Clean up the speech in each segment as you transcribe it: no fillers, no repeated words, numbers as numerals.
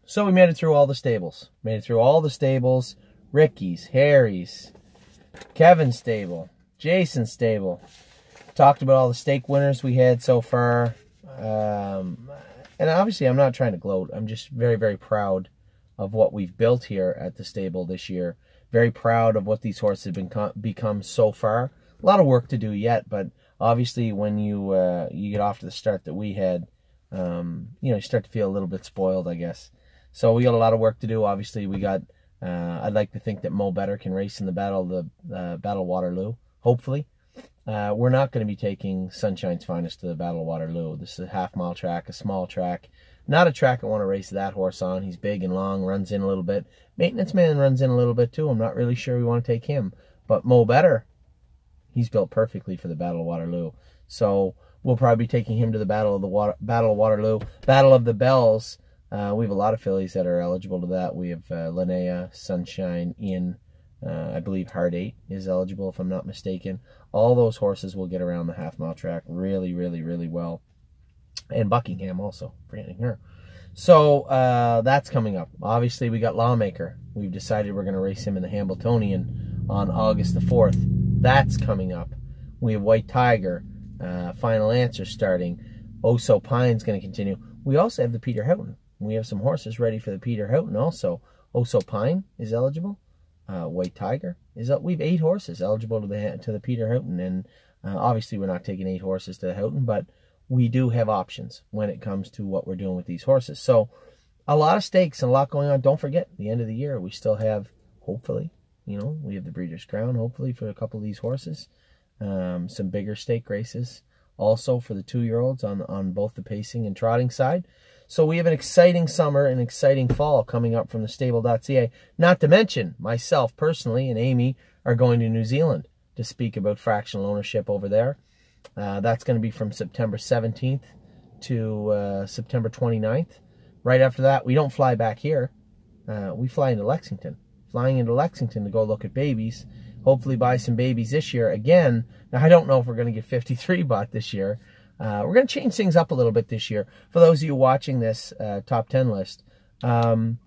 So we made it through all the stables. Made it through all the stables. Ricky's, Harry's, Kevin's stable, Jason's stable. Talked about all the stake winners we had so far. And obviously I'm not trying to gloat. I'm just very, very proud of what we've built here at the stable this year. Very proud of what these horses have become so far. A lot of work to do yet, but obviously when you get off to the start that we had, you start to feel a little bit spoiled, I guess. So we got a lot of work to do. Obviously, we got. I'd like to think that Mo Better can race in the Battle of Waterloo. Hopefully, we're not going to be taking Sunshine's Finest to the Battle of Waterloo. This is a half-mile track, a small track, not a track I want to race that horse on. He's big and long, runs in a little bit. Maintenance Man runs in a little bit too. I'm not really sure we want to take him, but Mo Better, he's built perfectly for the Battle of Waterloo. So we'll probably be taking him to the Battle of Waterloo, Battle of the Bells. We have a lot of fillies that are eligible to that. We have Linnea, Sunshine, Ian, I believe Heart 8 is eligible, if I'm not mistaken. All those horses will get around the half-mile track really, really, really well. And Buckingham also, forgetting her. So that's coming up. Obviously, we got Lawmaker. We've decided we're going to race him in the Hambletonian on August the 4th. That's coming up. We have White Tiger, Final Answer starting. Oso Pine's going to continue. We also have the Peter Houghton. We have some horses ready for the Peter Houghton also. Oso Pine is eligible. White Tiger is up. We have 8 horses eligible to the Peter Houghton, and obviously we're not taking 8 horses to the Houghton, but we do have options when it comes to what we're doing with these horses. So a lot of stakes and a lot going on. Don't forget, the end of the year we still have, hopefully, we have the Breeders' Crown, hopefully, for a couple of these horses. Some bigger stake races also for the 2-year-olds on both the pacing and trotting side. So we have an exciting summer and exciting fall coming up from TheStable.ca. Not to mention, myself personally and Amy are going to New Zealand to speak about fractional ownership over there. That's going to be from September 17th to September 29th. Right after that, we don't fly back here. We fly into Lexington. Flying into Lexington to go look at babies. Hopefully buy some babies this year again. Now, I don't know if we're going to get 53 bought this year. We're going to change things up a little bit this year. For those of you watching this top 10 list, I'm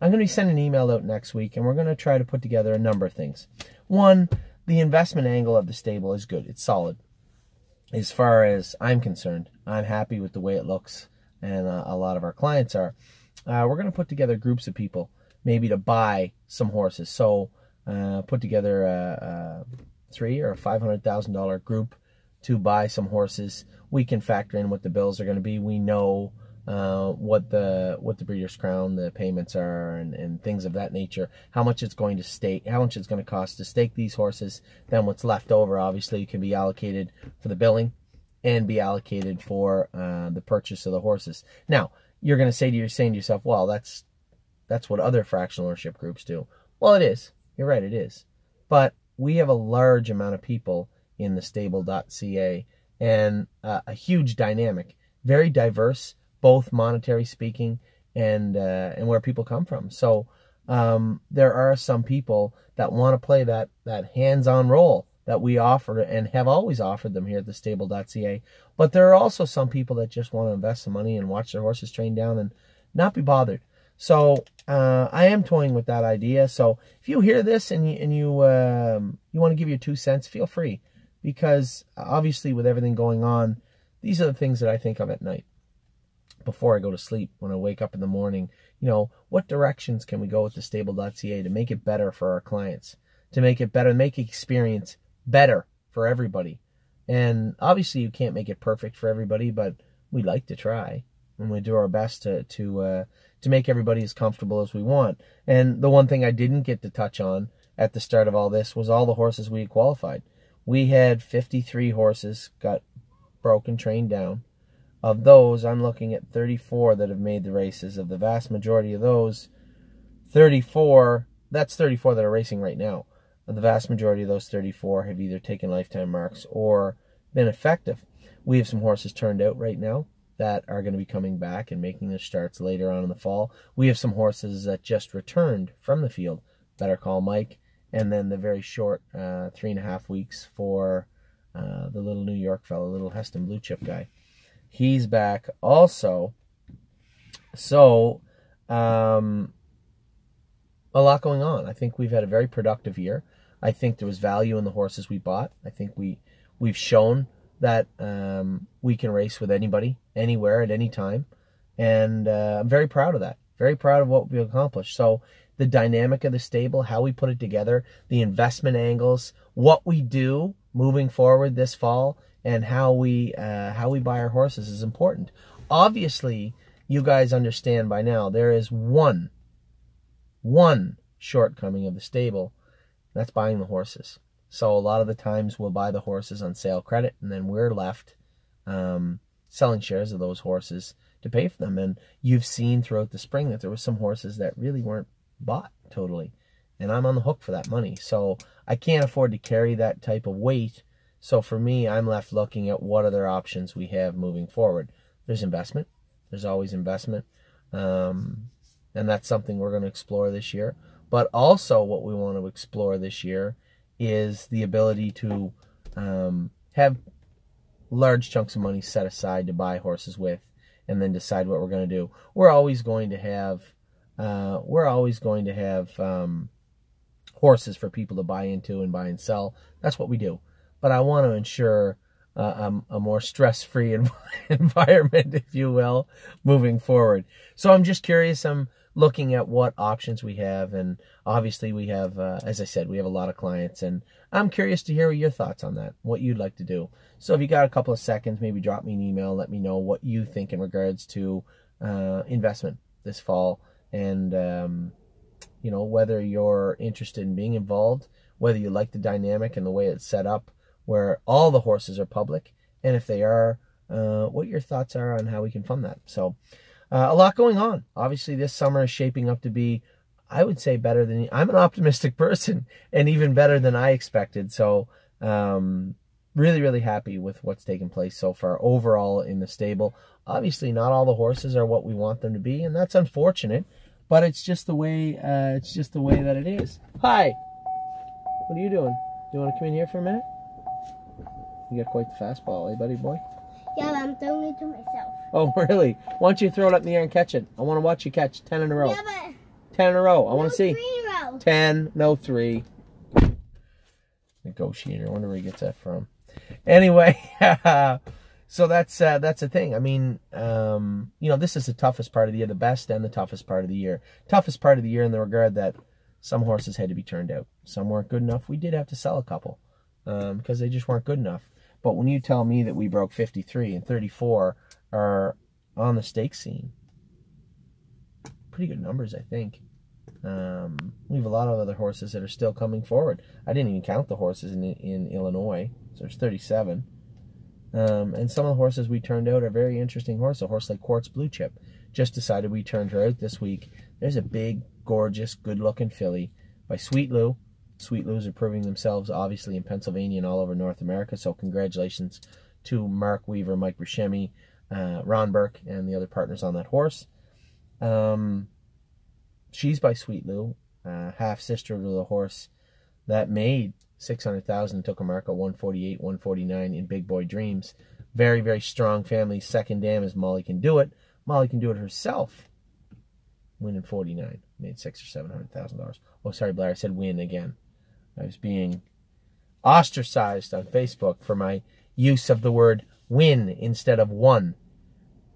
going to be sending an email out next week, and we're going to try to put together a number of things. One, the investment angle of the stable is good. It's solid. As far as I'm concerned, I'm happy with the way it looks, and a lot of our clients are. We're going to put together groups of people, maybe to buy some horses. So put together a $300,000 or $500,000 group to buy some horses. We can factor in what the bills are going to be. We know what the Breeders' Crown, the payments are, and things of that nature. How much it's going to stake, how much it's going to cost to stake these horses. Then what's left over, obviously, can be allocated for the billing and be allocated for the purchase of the horses. Now, you're going to say to yourself, well, that's what other fractional ownership groups do. Well, it is. You're right, it is. But we have a large amount of people in TheStable.ca, and a huge dynamic, very diverse, both monetary speaking and where people come from. So there are some people that want to play that hands-on role that we offer and have always offered them here at TheStable.ca. But there are also some people that just want to invest some money and watch their horses train down and not be bothered. So I am toying with that idea. So if you hear this and you want to give your 2 cents, feel free. Because obviously with everything going on, these are the things that I think of at night before I go to sleep, when I wake up in the morning. What directions can we go with TheStable.ca to make it better for our clients, to make it better, make the experience better for everybody. And obviously you can't make it perfect for everybody, but we like to try, and we do our best to make everybody as comfortable as we want. And the one thing I didn't get to touch on at the start of all this was all the horses we had qualified. We had 53 horses got broken, trained down. Of those, I'm looking at 34 that have made the races. Of the vast majority of those, 34, that's 34 that are racing right now. Of the vast majority of those 34 have either taken lifetime marks or been effective. We have some horses turned out right now that are going to be coming back and making their starts later on in the fall. We have some horses that just returned from the field. Better Call Mike. And then the very short 3.5 weeks for the little New York fellow, little Heston Blue Chip guy. He's back also. So a lot going on. I think we've had a very productive year. I think there was value in the horses we bought. I think we've shown that we can race with anybody, anywhere, at any time. And I'm very proud of that. Very proud of what we've accomplished. So the dynamic of the stable, how we put it together, the investment angles, what we do moving forward this fall, and how we buy our horses is important. Obviously, you guys understand by now there is one shortcoming of the stable. That's buying the horses. So a lot of the times we'll buy the horses on sale credit, and then we're left selling shares of those horses to pay for them. And you've seen throughout the spring that there were some horses that really weren't bought totally, and I'm on the hook for that money. So I can't afford to carry that type of weight. So for me, I'm left looking at what other options we have moving forward. There's investment. There's always investment. And that's something we're going to explore this year. But also what we want to explore this year is the ability to have large chunks of money set aside to buy horses with, and then decide what we're going to do. We're always going to have horses for people to buy into and buy and sell. That's what we do. But I want to ensure a more stress-free environment, if you will, moving forward. So I'm just curious. I'm looking at what options we have, and obviously we have, as I said, we have a lot of clients, and I'm curious to hear your thoughts on that, what you'd like to do. So if you got a couple of seconds, maybe drop me an email, let me know what you think in regards to investment this fall, and you know, whether you're interested in being involved, whether you like the dynamic and the way it's set up, where all the horses are public, and if they are, what your thoughts are on how we can fund that. So a lot going on. Obviously, this summer is shaping up to be, I would say, better than, I'm an optimistic person, and even better than I expected. So really, really happy with what's taken place so far overall in the stable. Obviously, not all the horses are what we want them to be, and that's unfortunate, but it's just the way that it is. Hi. What are you doing? Do you want to come in here for a minute? You got quite the fastball, eh, buddy boy? Yeah, but I'm throwing it to myself. Oh, really? Why don't you throw it up in the air and catch it? I want to watch you catch 10 in a row. Yeah, but 10 in a row. I want to see. 3 in a row. 10, no 3. Negotiator. I wonder where he gets that from. Anyway, so that's the thing. I mean, you know, this is the toughest part of the year, the best and the toughest part of the year. Toughest part of the year in the regard that some horses had to be turned out. Some weren't good enough. We did have to sell a couple because they just weren't good enough. But when you tell me that we broke 53 and 34 are on the stake scene, pretty good numbers, I think. We have a lot of other horses that are still coming forward. I didn't even count the horses in Illinois, so there's 37. And some of the horses we turned out are very interesting horses. A horse like Quartz Blue Chip, just decided we turned her out this week. There's a big, gorgeous, good-looking filly by Sweet Lou. Sweet Lou's are proving themselves, obviously, in Pennsylvania and all over North America. So congratulations to Mark Weaver, Mike Buscemi, Ron Burke, and the other partners on that horse. She's by Sweet Lou, half-sister to the horse that made $600,000, took America 148, 149 in Big Boy Dreams. Very, very strong family. Second dam is Molly Can Do It. Molly Can Do It herself. Win in 49. Made $600,000 or $700,000. Oh, sorry, Blair. I said win again. I was being ostracized on Facebook for my use of the word win instead of won.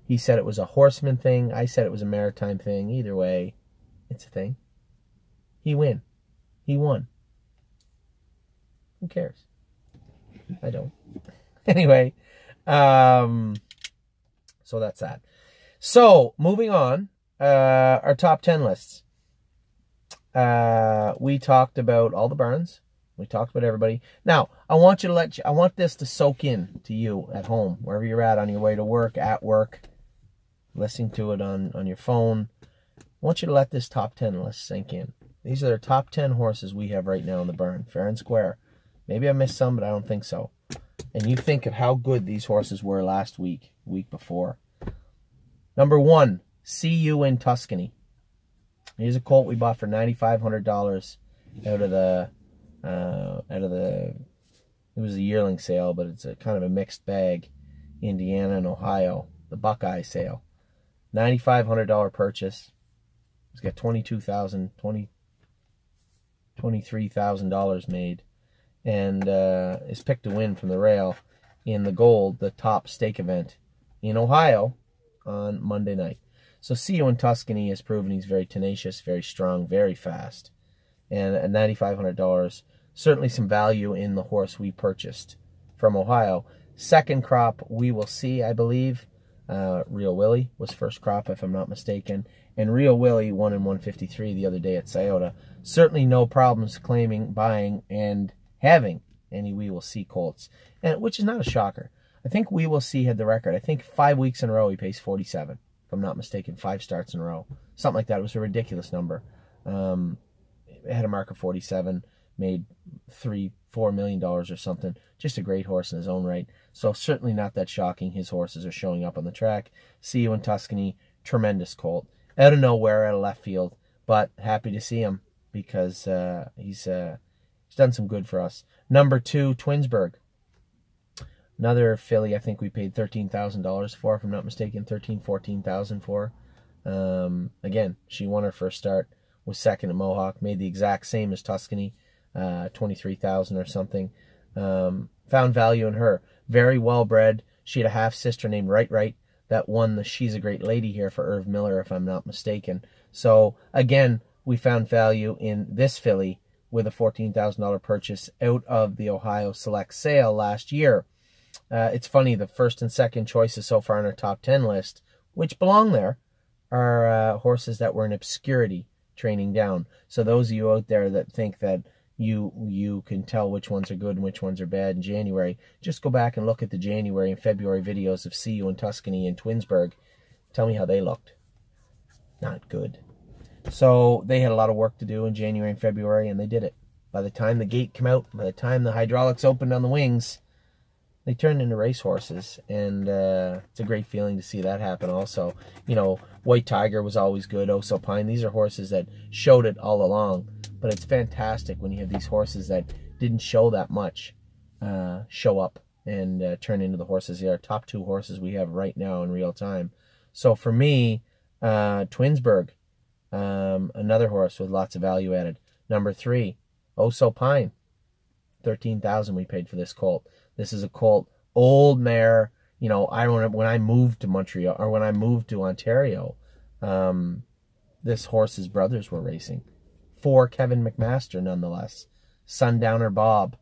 He said it was a horseman thing. I said it was a maritime thing. Either way, it's a thing. He win. He won. Who cares? I don't. Anyway, so that's that. So, moving on, our top 10 lists. We talked about all the barns. We talked about everybody. Now, I want this to soak in to you at home, wherever you're at, on your way to work, at work, listening to it on your phone. I want you to let this top 10 list sink in. These are the top 10 horses we have right now in the barn, fair and square. Maybe I missed some, but I don't think so. And you think of how good these horses were last week, week before. Number 1, See You in Tuscany. Here's a colt we bought for $9,500 out of the, it was a yearling sale, but it's a kind of a mixed bag, Indiana and Ohio, the Buckeye sale. $9,500 purchase. He's got $23,000 made, and is picked to win from the rail in the gold, the top stake event in Ohio on Monday night. So See You in Tuscany has proven he's very tenacious, very strong, very fast. And at $9,500, certainly some value in the horse we purchased from Ohio. Second crop, We Will See, I believe. Real Willie was first crop, if I'm not mistaken. And Real Willie won in 153 the other day at Scioto. Certainly no problems claiming, buying, and having any We Will See colts, and which is not a shocker. I think We Will See had the record. I think 5 weeks in a row he pays 47, if I'm not mistaken. 5 starts in a row. Something like that. It was a ridiculous number. It had a mark of 47, made $3-4 million or something. Just a great horse in his own right. So certainly not that shocking. His horses are showing up on the track. See You in Tuscany, tremendous colt. Out of nowhere, out of left field, but happy to see him because he's done some good for us. Number 2, Twinsburg. Another filly I think we paid $13,000 for, if I'm not mistaken, $14,000 for. Again, she won her first start, was second at Mohawk, made the exact same as Tuscany, $23,000 or something. Found value in her. Very well bred. She had a half sister named Right that won the She's a Great Lady here for Irv Miller, if I'm not mistaken. So again, we found value in this filly with a $14,000 purchase out of the Ohio Select sale last year. It's funny, the first and second choices so far on our top 10 list, which belong there, are horses that were in obscurity training down. So those of you out there that think that you can tell which ones are good and which ones are bad in January, just go back and look at the January and February videos of See You in Tuscany and Twinsburg. Tell me how they looked. Not good. So they had a lot of work to do in January and February, and they did it. By the time the gate came out, by the time the hydraulics opened on the wings, they turned into racehorses, and it's a great feeling to see that happen also. You know, White Tiger was always good, Oh So Pine. These are horses that showed it all along, but it's fantastic when you have these horses that didn't show that much show up and turn into the horses. They are top 2 horses we have right now in real time. So for me, Twinsburg, another horse with lots of value added. Number 3, Oh So Pine. $13,000 we paid for this colt. This is a colt, old mare. You know, I remember when I moved to Montreal, or when I moved to Ontario, this horse's brothers were racing. For Kevin McMaster, nonetheless. Sundowner Bob.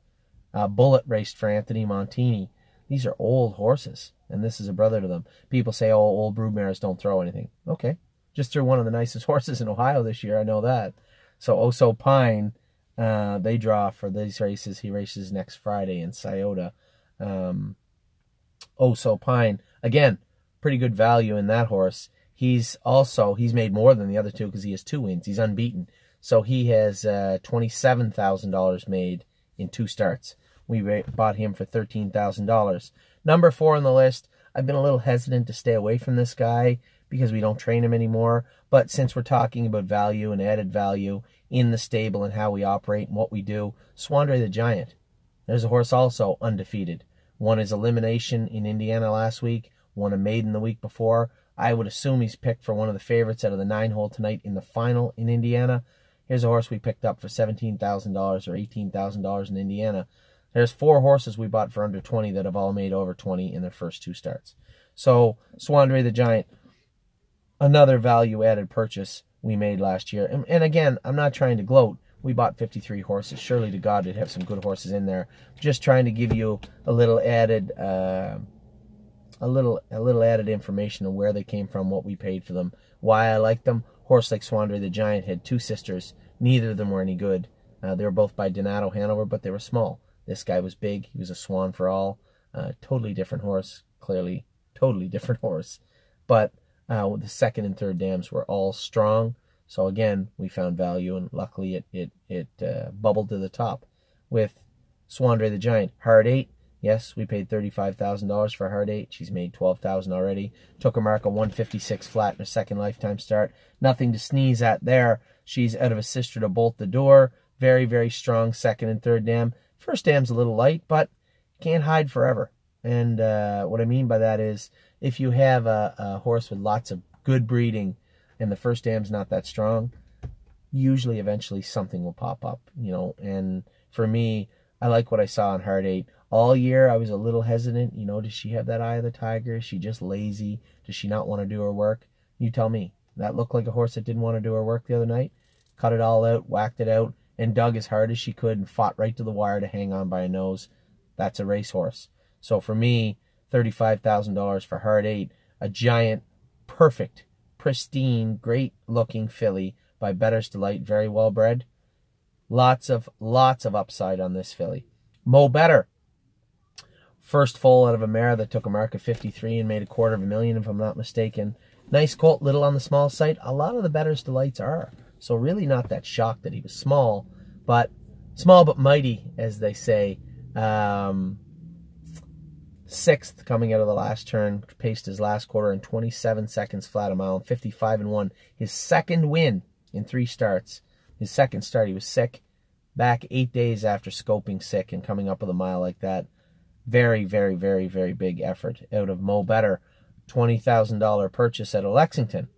Bullet raced for Anthony Montini. These are old horses, and this is a brother to them. People say, oh, old brood mares don't throw anything. Okay. Just threw one of the nicest horses in Ohio this year, I know that. So Oh So Pine, they draw for these races. He races next Friday in Scioto. Oh So Pine, again, pretty good value in that horse. He's made more than the other two because he has 2 wins. He's unbeaten. So he has $27,000 made in 2 starts. We bought him for $13,000. Number 4 on the list, I've been a little hesitant to stay away from this guy because we don't train him anymore. But since we're talking about value and added value in the stable and how we operate and what we do, Swandre the Giant. There's a horse also undefeated. Won his elimination in Indiana last week. Won a maiden the week before. I would assume he's picked for one of the favorites out of the 9-hole tonight in the final in Indiana. Here's a horse we picked up for $17,000 or $18,000 in Indiana. There's 4 horses we bought for under 20 that have all made over 20 in their first 2 starts. So Swandre the Giant, another value-added purchase we made last year. And again, I'm not trying to gloat. We bought 53 horses. Surely to God it'd have some good horses in there. Just trying to give you a little added added information on where they came from, what we paid for them, why I like them. Horse like Swandre the Giant had 2 sisters. Neither of them were any good. They were both by Donato Hanover, but they were small. This guy was big. He was a swan for all. Totally different horse. Clearly, totally different horse. But the second and third dams were all strong. So again, we found value, and luckily it bubbled to the top with Swandre the Giant. Hard 8. Yes, we paid $35,000 for Hard 8. She's made $12,000 already. Took a mark of 156 flat in her second lifetime start. Nothing to sneeze at there. She's out of a sister to bolt the door. Very, very strong second and third dam. First dam's a little light, but can't hide forever. And what I mean by that is if you have a horse with lots of good breeding and the first dam's not that strong, usually eventually something will pop up, you know. And for me, I like what I saw in Heart 8. All year I was a little hesitant, you know, does she have that eye of the tiger? Is she just lazy? Does she not want to do her work? You tell me. That looked like a horse that didn't want to do her work the other night. Cut it all out, whacked it out, and dug as hard as she could and fought right to the wire to hang on by a nose. That's a racehorse. So for me, $35,000 for Heart 8, a giant, perfect, pristine, great-looking filly by Bettor's Delight, very well bred. Lots of upside on this filly. Mo Better. First foal out of a mare that took a mark of 53 and made $250,000, if I'm not mistaken. Nice colt, little on the small side. A lot of the Bettor's Delights are. So really not that shocked that he was small but mighty, as they say. Sixth coming out of the last turn, paced his last quarter in 27 seconds flat a mile, 55-1. His second win in 3 starts. His second start, he was sick, back 8 days after scoping sick and coming up with a mile like that. Very, very, very, very big effort out of Mo Better. $20,000 purchase out of Lexington.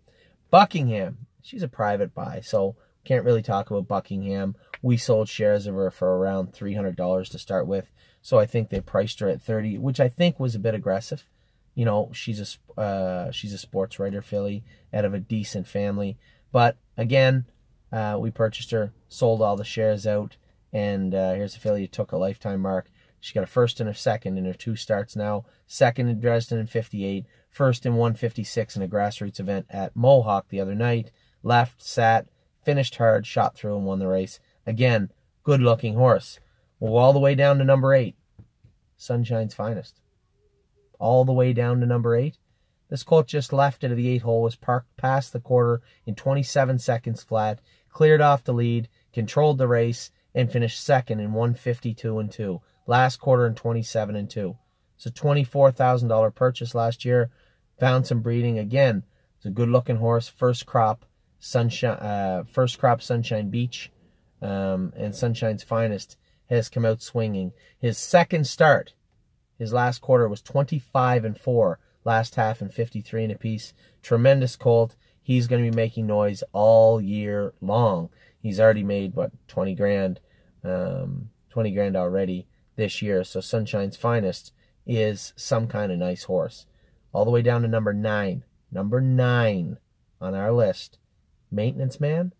Buckingham, she's a private buy, so can't really talk about Buckingham. We sold shares of her for around $300 to start with, so I think they priced her at $30, which I think was a bit aggressive. You know, she's a sports writer filly out of a decent family, but again, we purchased her, sold all the shares out, and here's a filly who took a lifetime mark. She got a first and a second in her 2 starts now. Second in Dresden in 58. First in 156 in a grassroots event at Mohawk the other night. Left, sat, finished hard, shot through and won the race. Again, good-looking horse. We'll go all the way down to number 8. Sunshine's Finest. All the way down to number 8. This colt just left it at the 8 hole, was parked past the quarter in 27 seconds flat, cleared off the lead, controlled the race, and finished second in 152-2. Last quarter in 27-2. It's a $24,000 purchase last year. Found some breeding. Again, it's a good-looking horse. First crop Sunshine Beach, and Sunshine's Finest has come out swinging. His second start, his last quarter was 25-4. Last half in 53 and a piece. Tremendous colt. He's going to be making noise all year long. He's already made, what, 20 grand? 20 grand already this year. So Sunshine's Finest is some kind of nice horse. All the way down to number 9. Number 9 on our list. Maintenance Man.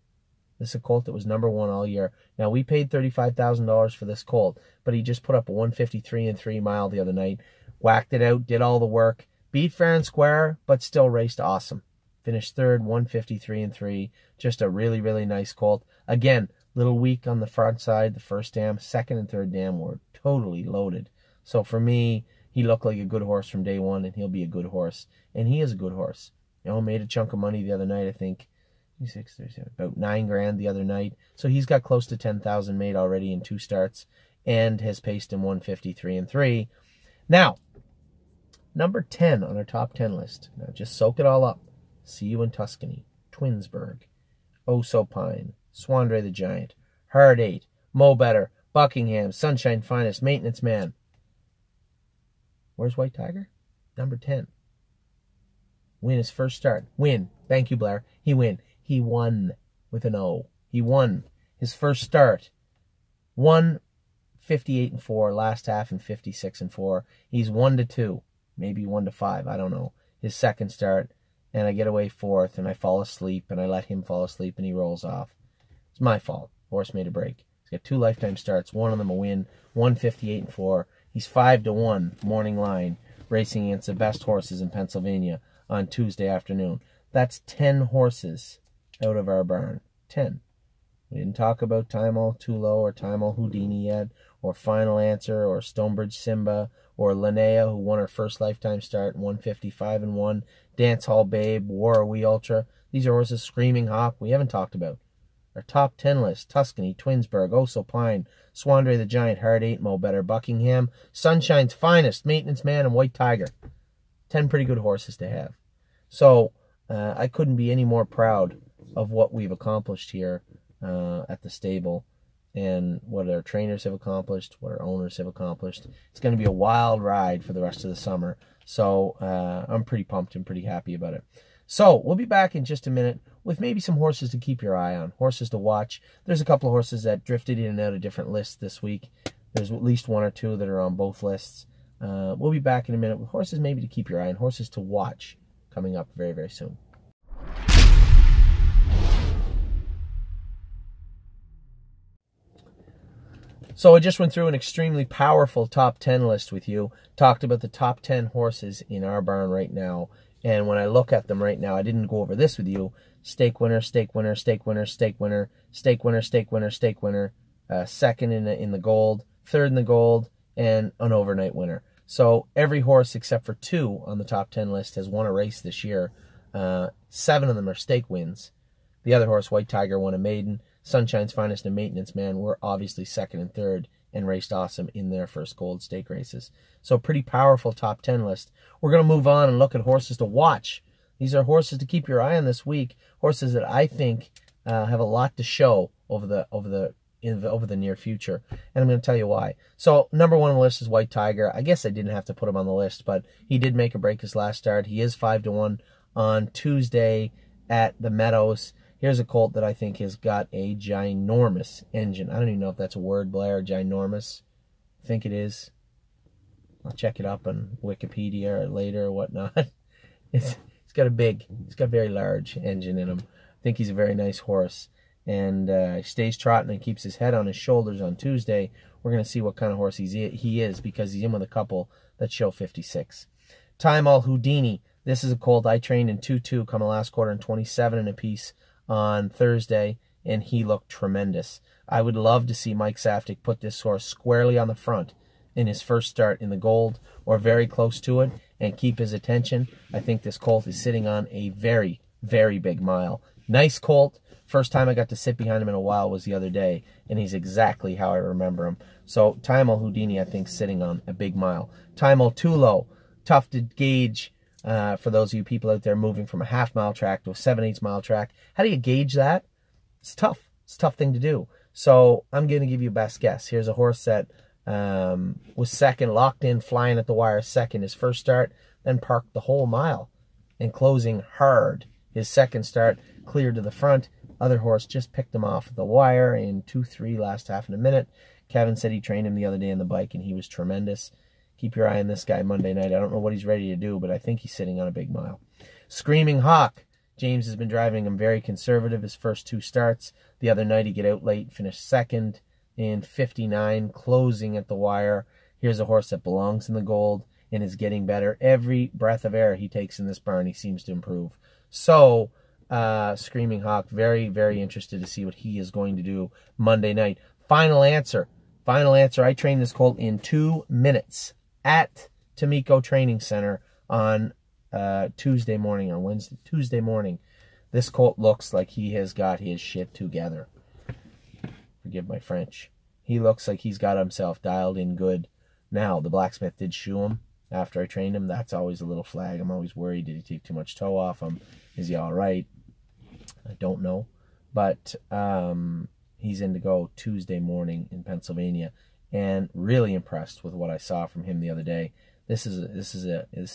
This is a colt that was number 1 all year. Now, we paid $35,000 for this colt, but he just put up a 153-3 mile the other night. Whacked it out, did all the work. Beat fair and square, but still raced awesome. Finished third, 153-3. Just a really, really nice colt. Again, little weak on the front side. The first dam, second and third dam were totally loaded. So for me, he looked like a good horse from day one, and he'll be a good horse. And he is a good horse. You know, made a chunk of money the other night, I think. 6, 37, about 9 grand the other night. So he's got close to 10,000 made already in 2 starts, and has paced in 153-3. Now, number 10 on our top 10 list. Now, just soak it all up. See You in Tuscany, Twinsburg, Oh So Pine, Swandre the Giant, Heart 8, Mo Better, Buckingham, Sunshine Finest, Maintenance Man. Where's White Tiger? Number 10. Win his first start. Win. Thank you, Blair. He win. He won with an O. He won his first start. 158-4, last half in 56-4. He's 1-2, maybe 1-5. I don't know. His second start, and I get away fourth, and I fall asleep, and I let him fall asleep, and he rolls off. It's my fault. Horse made a break. He's got 2 lifetime starts, 1 of them a win, 158-4. He's 5-1 morning line, racing against the best horses in Pennsylvania on Tuesday afternoon. That's 10 horses out of our barn. 10. We didn't talk about Time All Too Low or Time All Houdini yet, or Final Answer, or Stonebridge Simba, or Linnea, who won her first lifetime start, 155-1. Dance Hall Babe, War We Ultra. These are horses. Screaming Hawk, we haven't talked about. Our top 10 list: Tuscany, Twinsburg, Oh So Pine, Swandre the Giant, Heart 8, Mo Better, Buckingham, Sunshine's Finest, Maintenance Man, and White Tiger. 10 pretty good horses to have. So I couldn't be any more proud of what we've accomplished here at the stable. and what our trainers have accomplished, what our owners have accomplished. It's going to be a wild ride for the rest of the summer. So I'm pretty pumped and pretty happy about it. So we'll be back in just a minute with maybe some horses to keep your eye on, horses to watch. There's a couple of horses that drifted in and out of different lists this week. There's at least one or two that are on both lists. We'll be back in a minute with horses maybe to keep your eye on, horses to watch coming up very, very soon. So I just went through an extremely powerful top 10 list with you, talked about the top 10 horses in our barn right now, and when I look at them right now, I didn't go over this with you. Stake winner, stake winner, stake winner, stake winner, stake winner, stake winner, stake winner, second in the gold, third in the gold, and an overnight winner. So every horse except for 2 on the top 10 list has won a race this year. 7 of them are stake wins. The other horse, White Tiger, won a maiden. Sunshine's Finest and Maintenance Man were obviously second and third and raced awesome in their first gold stake races. So pretty powerful top 10 list. We're going to move on and look at horses to watch. These are horses to keep your eye on this week. Horses that I think have a lot to show over the near future. And I'm going to tell you why. So number 1 on the list is White Tiger. I guess I didn't have to put him on the list, but he did make a break his last start. He is 5-1 on Tuesday at the Meadows. Here's a colt that I think has got a ginormous engine. I don't even know if that's a word, Blair, ginormous. I think it is. I'll check it up on Wikipedia or later or whatnot. It's got a very large engine in him. I think he's a very nice horse. And he stays trotting and keeps his head on his shoulders on Tuesday. We're going to see what kind of horse he is because he's in with a couple that show 56. Time All Houdini. This is a colt I trained in 2-2 coming last quarter and 27 and a piece on Thursday, and he looked tremendous. I would love to see Mike Saftik put this horse squarely on the front in his first start in the gold or very close to it and keep his attention. I think this colt is sitting on a very, very big mile. Nice colt. First time I got to sit behind him in a while was the other day, and he's exactly how I remember him. So Time All Houdini, I think, sitting on a big mile. Time All Tulo, tough to gauge. For those of you people out there moving from a half-mile track to a 7/8 mile track, how do you gauge that? It's tough. It's a tough thing to do. So I'm going to give you a best guess. Here's a horse that was second, locked in, flying at the wire second his first start, then parked the whole mile and closing hard. His second start, cleared to the front. Other horse just picked him off the wire in 2-3 last half in a minute. Kevin said he trained him the other day on the bike, and he was tremendous. Keep your eye on this guy Monday night. I don't know what he's ready to do, but I think he's sitting on a big mile. Screaming Hawk. James has been driving him very conservative his first 2 starts. The other night he got out late, finished second in 59, closing at the wire. Here's a horse that belongs in the gold and is getting better. Every breath of air he takes in this barn, he seems to improve. So, Screaming Hawk, very, very interested to see what he is going to do Monday night. Final answer. Final answer. I trained this colt in 2 minutes. At Tomiko Training Center on Tuesday morning or Tuesday morning. This colt looks like he has got his shit together. Forgive my French. He looks like he's got himself dialed in good. Now, the blacksmith did shoe him after I trained him. That's always a little flag. I'm always worried. Did he take too much toe off him? Is he all right? I don't know. But he's in to go Tuesday morning in Pennsylvania. And really impressed with what I saw from him the other day. He's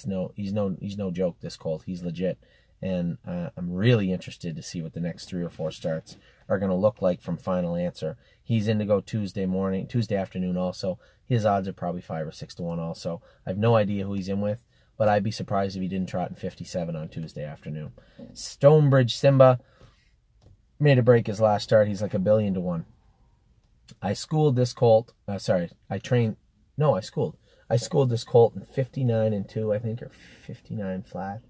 no joke, this colt. He's legit, and I'm really interested to see what the next 3 or 4 starts are going to look like from Final Answer. He's in to go Tuesday afternoon. Also, his odds are probably 5 or 6 to 1. Also, I have no idea who he's in with, but I'd be surprised if he didn't trot in 57 on Tuesday afternoon. Stonebridge Simba made a break his last start. He's like $1 billion to 1. I schooled this colt. I schooled this colt in 59 and 2, I think, or 59 flat.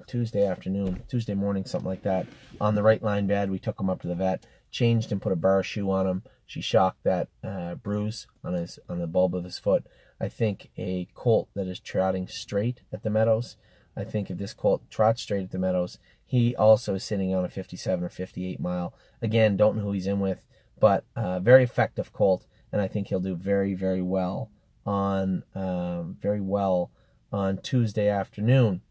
Tuesday morning, something like that. On the right line bed, we took him up to the vet, changed and put a bar shoe on him. She shocked that bruise on the bulb of his foot. I think a colt that is trotting straight at the Meadows. I think if this colt trots straight at the Meadows, he also is sitting on a 57 or 58 mile. Again, don't know who he's in with. But very effective colt, and I think he'll do very, very well on Tuesday afternoon.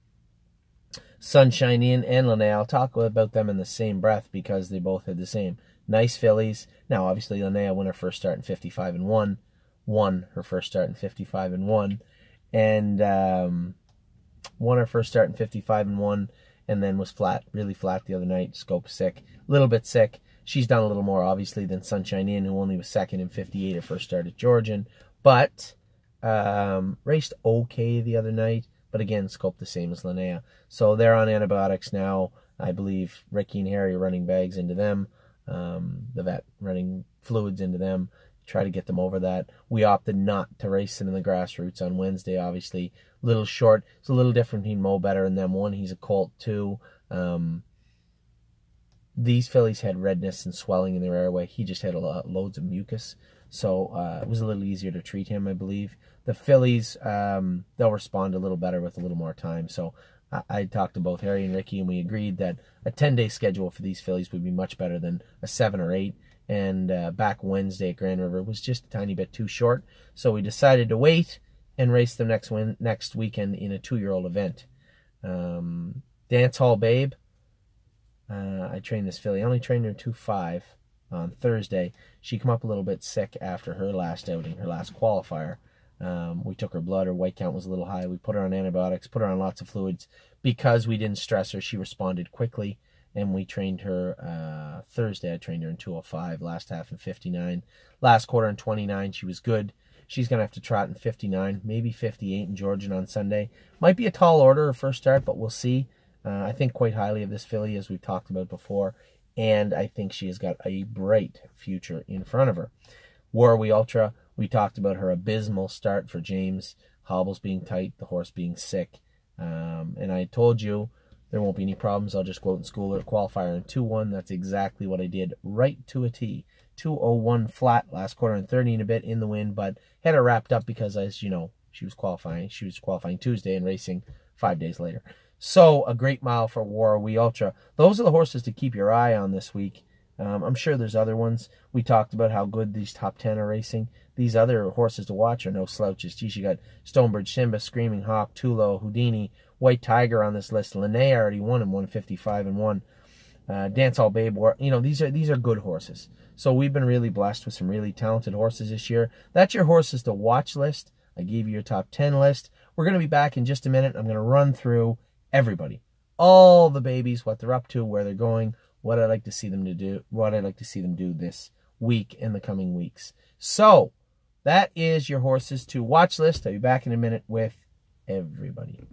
Sunshine Inn and Lene, I'll talk about them in the same breath because they both had the same Nice fillies. Now, obviously, Linnea won her first start in 55-1. Won her first start in 55-1. And won her first start in 55-1. And then was flat, really flat the other night. Scope sick. A little bit sick. She's done a little more, obviously, than Sunshine Inn, who only was second in 58 her first start at Georgian. But raced okay the other night. But again, scope the same as Linnea. So they're on antibiotics now. I believe Ricky and Harry are running bags into them. The vet running fluids into them. Try to get them over that. We opted not to race them in the grassroots on Wednesday, obviously. A little short. It's a little different between Mo Better and them. One, he's a colt. Two, these fillies had redness and swelling in their airway. He just had loads of mucus. So it was a little easier to treat him, I believe. The fillies, they'll respond a little better with a little more time. So I talked to both Harry and Ricky, and we agreed that a 10-day schedule for these fillies would be much better than a 7 or 8. And back Wednesday at Grand River was just a tiny bit too short. So we decided to wait and race them next weekend in a 2-year-old event. Dance Hall Babe. I trained this filly. I only trained her 2.5 on Thursday. She came up a little bit sick after her last outing, her last qualifier. We took her blood. Her white count was a little high. We put her on antibiotics, put her on lots of fluids. Because we didn't stress her, she responded quickly. And we trained her Thursday. I trained her in 2:05, last half in 59. Last quarter in 29, she was good. She's going to have to trot in 59, maybe 58 in Georgian on Sunday. Might be a tall order her first start, but we'll see. I think quite highly of this filly, as we've talked about before. And I think she has got a bright future in front of her. War We Ultra, we talked about her abysmal start for James. Hobbles being tight, the horse being sick. And I told you, there won't be any problems. I'll just go out and school her qualifier in 2-1. That's exactly what I did, right to a T. 2:01 flat last quarter and 30 and a bit in the wind, but had her wrapped up because, as you know, she was qualifying. She was qualifying Tuesday and racing 5 days later. So a great mile for War We Ultra. Those are the horses to keep your eye on this week. I'm sure there's other ones. We talked about how good these top 10 are racing. These other horses to watch are no slouches. Geez, you got Stonebridge Simba, Screaming Hawk, Tulo, Houdini, White Tiger on this list. Linnea already won in 155-1. Dance Hall Babe, you know, these are good horses. So we've been really blessed with some really talented horses this year. That's your horses to watch list. I gave you your top 10 list. We're going to be back in just a minute. I'm going to run through everybody, all the babies, what they're up to, where they're going, what I'd like to see them do this week and the coming weeks. So that is your horses to watch list. I'll be back in a minute with everybody.